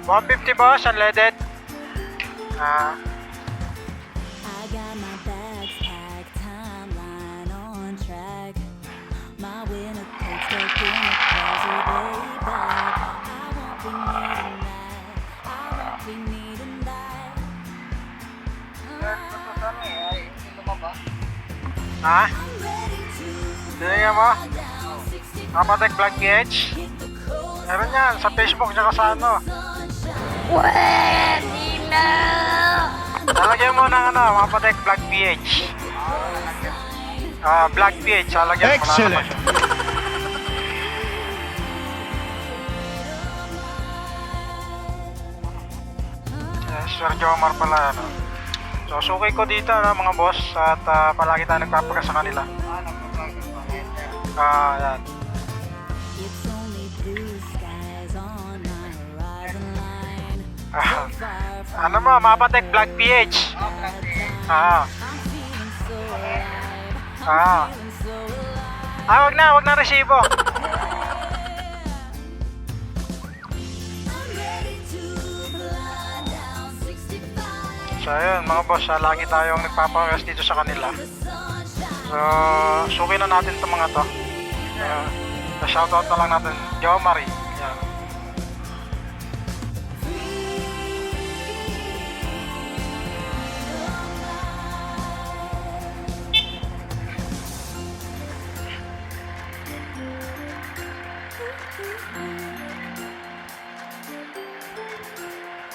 150 boss, unleaded. Ah, I got my bags packed, timeline on track. My winner takes stuck in a closet, way back. I won't be needing that. I won't be needing that. ha? I'm ready to Dinigyan mo? fly down 65. Mapatek Black PH? Hit the coast, Meron yan, sa Facebook tsaka sa ano. sunshine. Lalagyan mo ng ano, Mapatek Black PH. Black PH, lalagyan mo. Excellent. Sir Jomar pala, ano. So, suki ko dito, ano, mga boss. At palagi tayo nagpapagas sa kanila. Yan. It's only blue skies on my horizon line. Ano mo, Mapatek Black PH. I'm feeling so alive. Ah. Feeling so alive. Wag na resibo. I'm ready to fly down 65. So, ayun, mga boss, lagi tayong nagpapagas dito sa kanila. The sunshine. So, suki na natin itong mga to. Shoutout na lang natin, Jomari. Yan.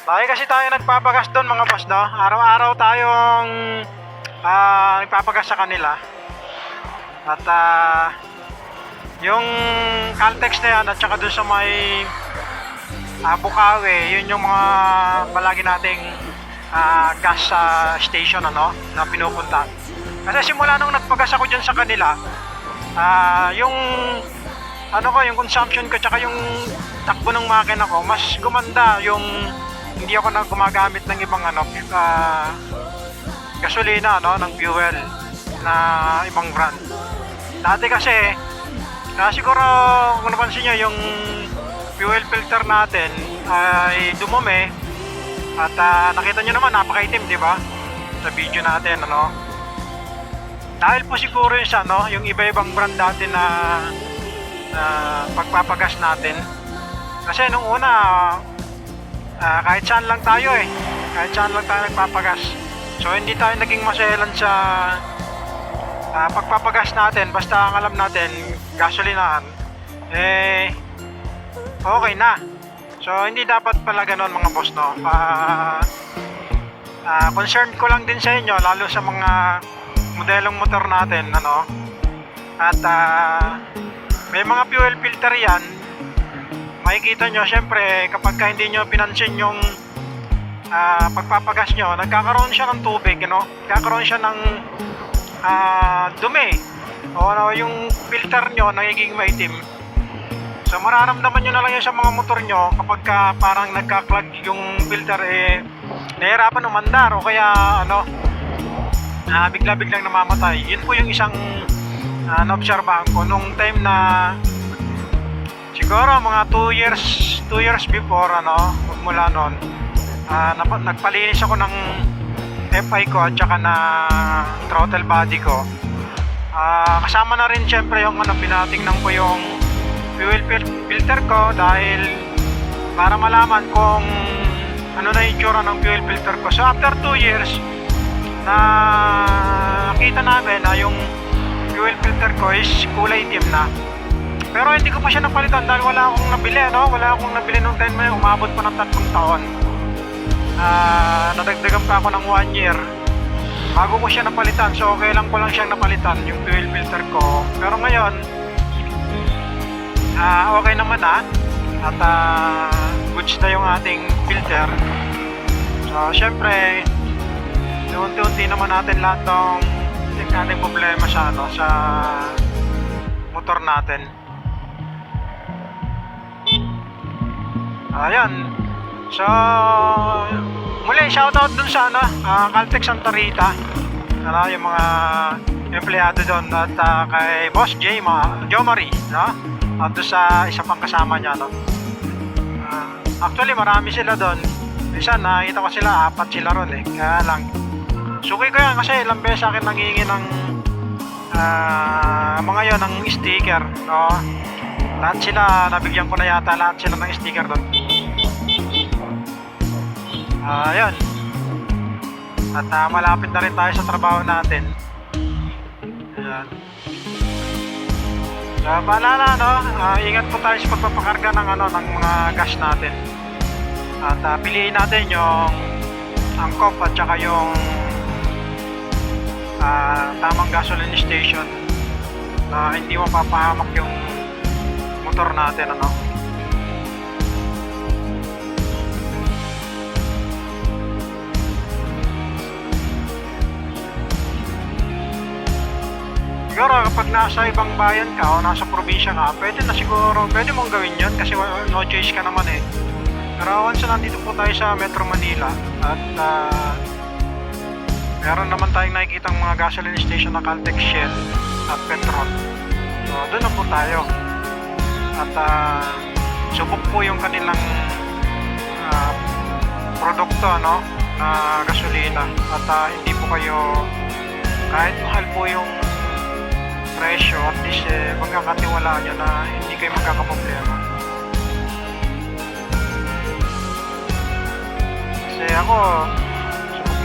Lagi kasi tayo nagpapagas doon, mga boss, no? Araw-araw tayong nagpapagas sa kanila. At yung Caltex na yan at saka doon sa may Bukawi, yun yung mga palagi nating gas station, ano, na pinupunta. Kasi simula nung nagpagas ako dyan sa kanila, yung ano ko, yung consumption ko tsaka yung takbo ng makina ko, mas gumanda yung hindi ako na gumagamit ng ibang ano, gasolina, no, ng fuel na ibang brand. Dati kasi, siguro kung napansin nyo, yung fuel filter natin ay dumumi at nakita nyo naman, napakaitim, di ba? Sa video natin, ano? Dahil po siguro yun sa, no, yung iba-ibang brand dati na pagpapagas natin. Kasi nung una, kahit saan lang tayo kahit saan lang tayo nagpapagas. So hindi tayo naging maselan sa pagpapagas natin, basta ang alam natin gasolinahan okay na. So hindi dapat pala ganoon, mga boss, no. Concerned ko lang din sa inyo, lalo sa mga modelong motor natin, ano. At may mga fuel filter yan. Makikita nyo, syempre, kapag hindi nyo pinansin yung pagpapagas nyo, nagkakaroon siya ng tubig, you know? Nagkakaroon siya ng dumi. O ano, yung filter nyo nagiging maitim. So mararamdaman nyo na lang yun sa mga motor nyo kapag parang nagka-clog yung filter, nahihirapan umandar o kaya ano, bigla-biglang namamatay. Yun po yung isang na-obserbahan ko nung time na siguro mga 2 years before, ano, mula noon, nagpalinis ako ng FI ko at saka na throttle body ko. Kasama na rin syempre yung ano, pinatingnan ko yung fuel filter ko dahil para malaman kung ano na yung itsura ng fuel filter ko. So after 2 years, nakita namin na yung fuel filter ko is kulay itim na. Pero hindi ko pa siya napalitan dahil wala akong nabili, no? Wala akong nabili nung time na yun. Umabot pa ng 3 taon. Nadagdagan pa ako ng 1 year bago ko siya napalitan. So okay lang ko lang siyang napalitan, yung fuel filter ko. Pero ngayon, okay naman na. At goods na yung ating filter. So syempre, unti-unti naman natin lahat ng ating problema sa, ano, sa motor natin. Ayan. So, muli, shoutout dun sa ano, Caltex Santa Rita. Ano, yung mga empleyado doon at kay Boss Jomari, no? At doon sa isa pang kasama niya, no? Actually, marami sila doon. Minsan, nakita ko sila, 4 sila ron eh. Kaya lang, suki ko yan kasi ilang beses sa akin nangingi ng mga yon ng sticker. No? Lahat sila, nabigyan ko na yata lahat sila ng sticker doon. Ayun. At malapit na rin tayo sa trabaho natin. Ayan. Paalala, no? Ingat po tayo sa pagpapakarga ng, ng mga gas natin. At piliin natin yung angkop at saka yung tamang gasoline station na hindi mapapahamak yung motor natin, ano? Siguro kapag nasa ibang bayan ka o nasa probinsya ka, pwede na siguro, pwede mong gawin yun kasi no choice ka naman eh. Pero once na nandito po tayo sa Metro Manila at meron naman tayong nakikitang mga gasoline station na Caltex, Shell at Petron. So doon na po tayo. At subok po yung kanilang produkto, ano, na gasolina. At hindi po kayo, kahit mahal po yung presyo, at least magkakatiwalaan nyo na hindi kayo magkakaproblema. Kasi ako,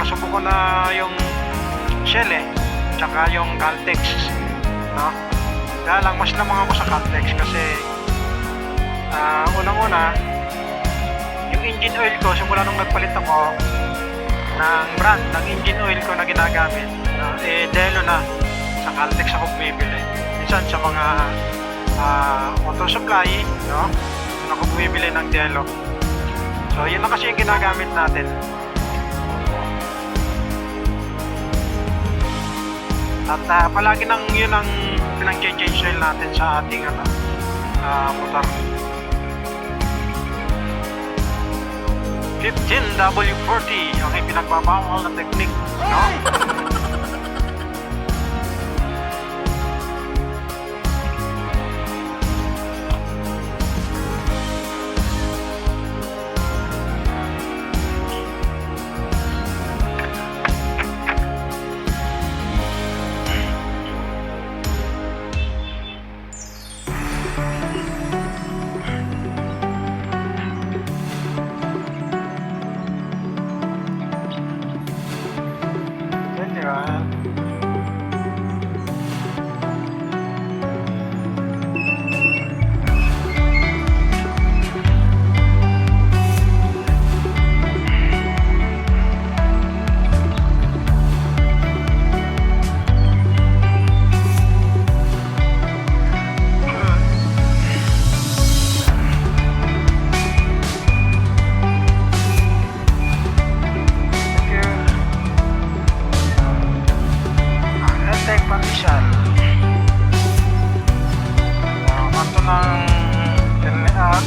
subok ko na yung Shell eh, tsaka yung Caltex, no? Kaya lang mas lamang ako sa Caltex kasi unang-una yung engine oil ko simula nung nagpalit ako ng brand ng engine oil ko na ginagamit, Delo na. Sa Caltex ako bumibili. Minsan sa mga auto supply, no? Doon ako bumibili ng Delo. So yun na kasi yung ginagamit natin. At palagi nang yun ang pinang-change oil natin sa ating motor. 15W40 ang ipinagbabawal na technique, no?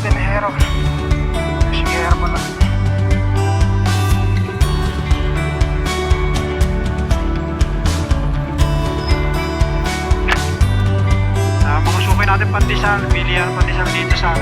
Tenero. Sige, harapan na. Mga suki natin pandesal, pilihan pandesal dito sa